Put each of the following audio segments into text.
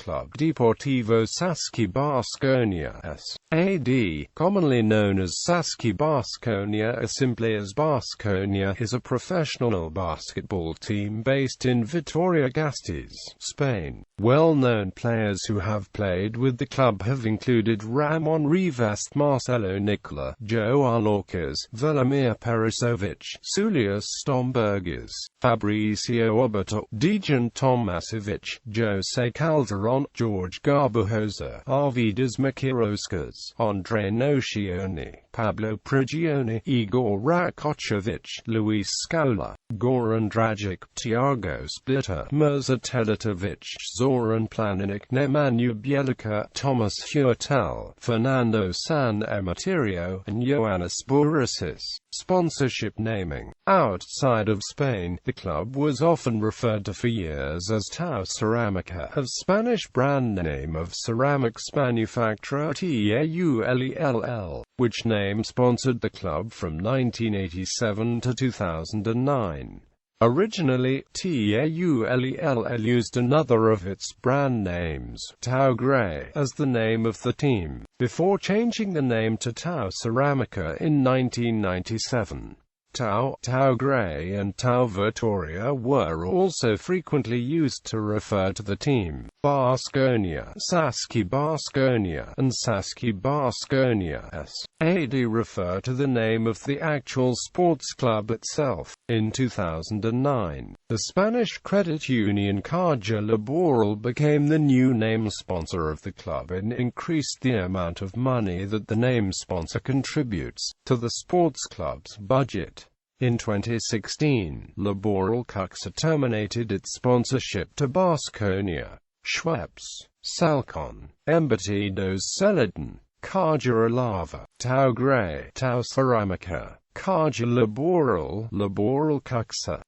club Deportivo Saski-Baskonia S.A.D., commonly known as Saski-Baskonia or simply as Baskonia, is a professional basketball team based in Vitoria-Gasteiz, Spain. Well-known players who have played with the club have included Ramón Rivas, Marcelo Nicola, Arlauckas, Velimir Perasović, Saulius Štombergas, Fabricio Oberto, Dejan Tomašević, José Calderón, Jorge Garbajosa, Arvydas Macijauskas, Andrés Nocioni, Pablo Prigioni, Igor Rakočević, Luis Scola, Goran Dragić, Tiago Splitter, Mirza Teletović, Zoran Planinić, Nemanja Bjelica, Thomas Heurtel, Fernando San Emeterio, and Ioannis Bourousis. Sponsorship naming. Outside of Spain, the club was often referred to for years as Tau Ceramica, a Spanish brand name of ceramics manufacturer Taulell, which name sponsored the club from 1987 to 2009. Originally, Taulell used another of its brand names, Tau Grey, as the name of the team, before changing the name to Tau Ceramica in 1997. Tau Grey and Tau Vitoria were also frequently used to refer to the team. Baskonia, Saski-Baskonia, and Saski-Baskonia S.A.D. refer to the name of the actual sports club itself. In 2009, the Spanish credit union Caja Laboral became the new name sponsor of the club and increased the amount of money that the name sponsor contributes to the sports club's budget. In 2016, Arlauckas terminated its sponsorship to Baskonia. Schweppes, Salcon, Embatidos Celadon, Caja Alava, Tau Grey, Tau Ceramica, Caja Laboral.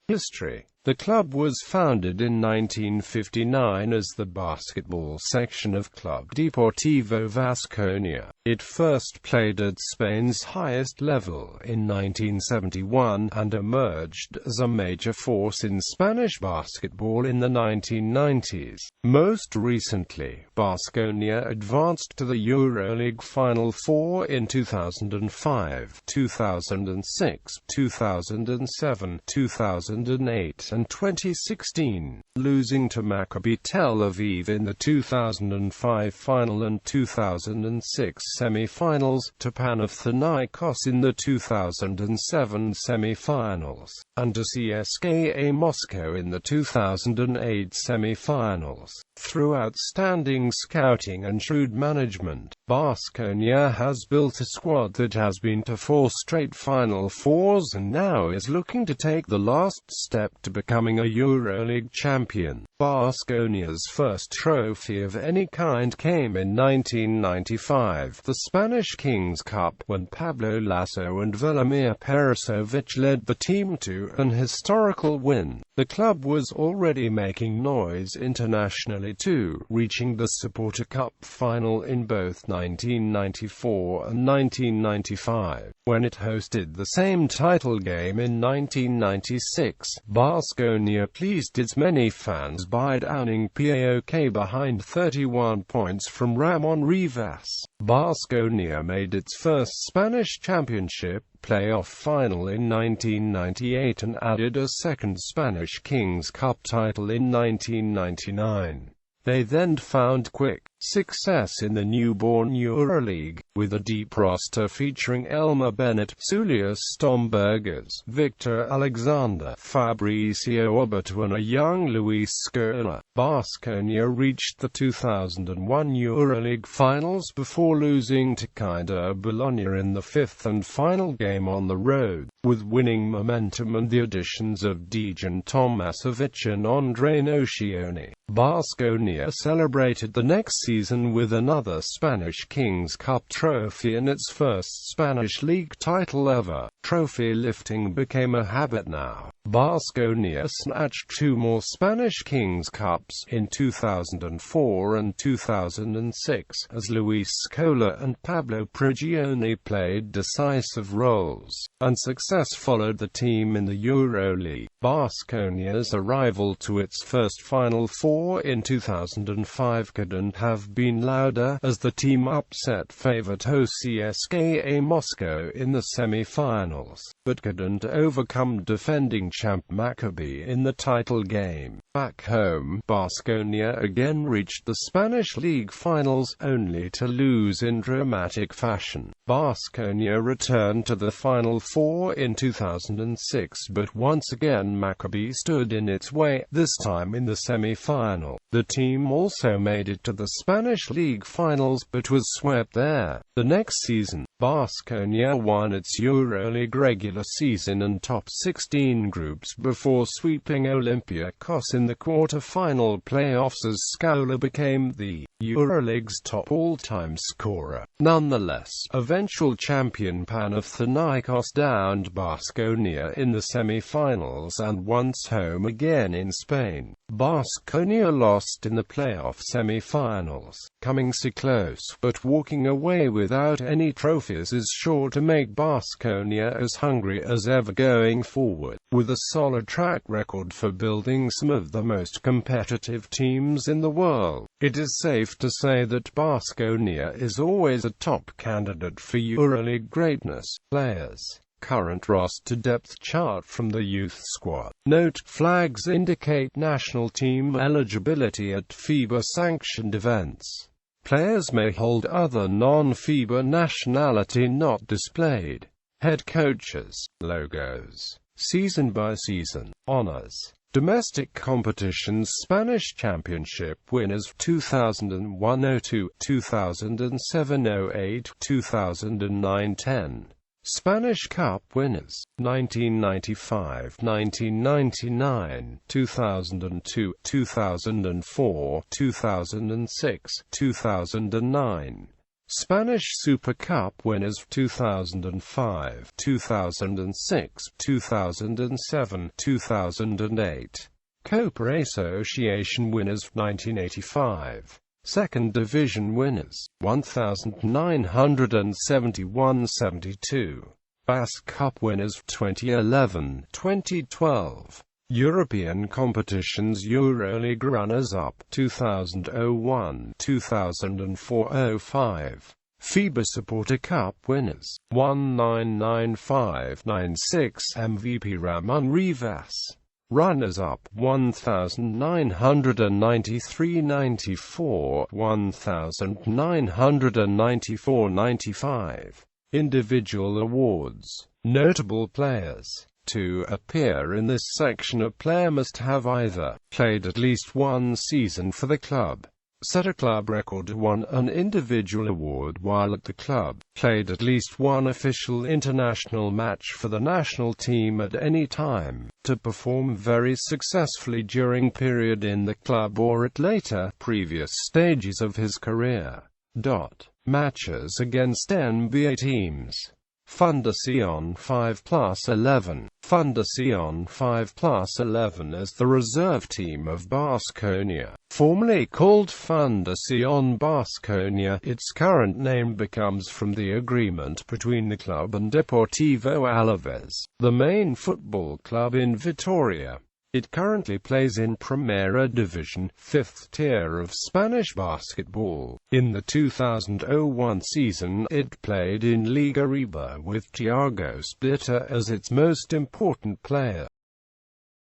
History. The club was founded in 1959 as the basketball section of Club Deportivo Saski-Baskonia. It first played at Spain's highest level in 1971 and emerged as a major force in Spanish basketball in the 1990s. Most recently, Baskonia advanced to the EuroLeague Final Four in 2005, 2006, 2007, 2008, and 2016, losing to Maccabi Tel Aviv in the 2005 final and 2006 semi-finals, to Panathinaikos in the 2007 semi-finals, and to CSKA Moscow in the 2008 semi-finals. Through outstanding scouting and shrewd management, Baskonia has built a squad that has been to 4 straight Final Fours and now is looking to take the last step to becoming a EuroLeague champion. Baskonia's first trophy of any kind came in 1995, the Spanish Kings Cup, when Pablo Lasso and Velimir Perasović led the team to an historical win. The club was already making noise internationally too, reaching the Supporter Cup final in both 1994 and 1995, when it hosted the same title game in 1996. Baskonia pleased its many fans by downing PAOK behind 31 points from Ramón Rivas. Baskonia made its first Spanish championship playoff final in 1998 and added a second Spanish Kings Cup title in 1999. They then found quick success in the newborn EuroLeague, with a deep roster featuring Elmer Bennett, Saulius Štombergas, Victor Alexander, Fabricio Oberto and a young Luis Scola. Baskonia reached the 2001 EuroLeague finals before losing to Kinder Bologna in the 5th and final game on the road. With winning momentum and the additions of Dejan Tomašević and Andrés Nocioni, Baskonia celebrated the next season with another Spanish Kings Cup trophy and its first Spanish league title ever. Trophy lifting became a habit now. Baskonia snatched 2 more Spanish Kings Cup Championships in 2004 and 2006, as Luis Scola and Pablo Prigioni played decisive roles, and success followed the team in the EuroLeague. Baskonia's arrival to its first Final Four in 2005 couldn't have been louder, as the team upset favourite CSKA Moscow in the semi-finals, but couldn't overcome defending champ Maccabi in the title game. Back home, Baskonia again reached the Spanish League finals, only to lose in dramatic fashion. Baskonia returned to the Final Four in 2006, but once again Maccabi stood in its way, this time in the semi-final. The team also made it to the Spanish League finals, but was swept there. The next season, Baskonia won its EuroLeague regular season and top 16 groups before sweeping Olympiacos in the quarter-final playoffs, as Scola became the EuroLeague's top all-time scorer. Nonetheless, eventual champion Panathinaikos downed Baskonia in the semi-finals, and once home again in Spain, Baskonia lost in the playoff semi-finals. Coming so close, but walking away without any trophies is sure to make Baskonia as hungry as ever going forward. With a solid track record for building some of the most competitive teams in the world, it is safe to say that Baskonia is always a top candidate for EuroLeague greatness. Players. Current roster depth chart from the youth squad. Note: flags indicate national team eligibility at FIBA-sanctioned events. Players may hold other non-FIBA nationality not displayed. Head coaches. Logos. Season by season. Honors. Domestic competitions: Spanish Championship winners 2001-02, 2007-08, 2009-10. Spanish Cup winners 1995, 1999, 2002, 2004, 2006, 2009. Spanish Super Cup winners 2005, 2006, 2007, 2008. Copa Association winners 1985. Second Division winners 1971-72. Basque Cup winners 2011, 2012. European competitions: EuroLeague runners-up 2001, 2004-05. FIBA Supporter Cup winners 1995-96. MVP Ramón Rivas. Runners-up 1993-94, 1994-95. Individual awards. Notable players. To appear in this section, a player must have either played at least one season for the club, set a club record, won an individual award while at the club, played at least one official international match for the national team at any time, to perform very successfully during period in the club or at later, previous stages of his career. Matches against NBA teams. Fundación 5+11. Fundación 5+11 is the reserve team of Baskonia. Formerly called Fundación Baskonia, its current name becomes from the agreement between the club and Deportivo Alavés, the main football club in Vitoria. It currently plays in Primera Division, fifth tier of Spanish basketball. In the 2001 season, it played in Liga Riba with Tiago Splitter as its most important player.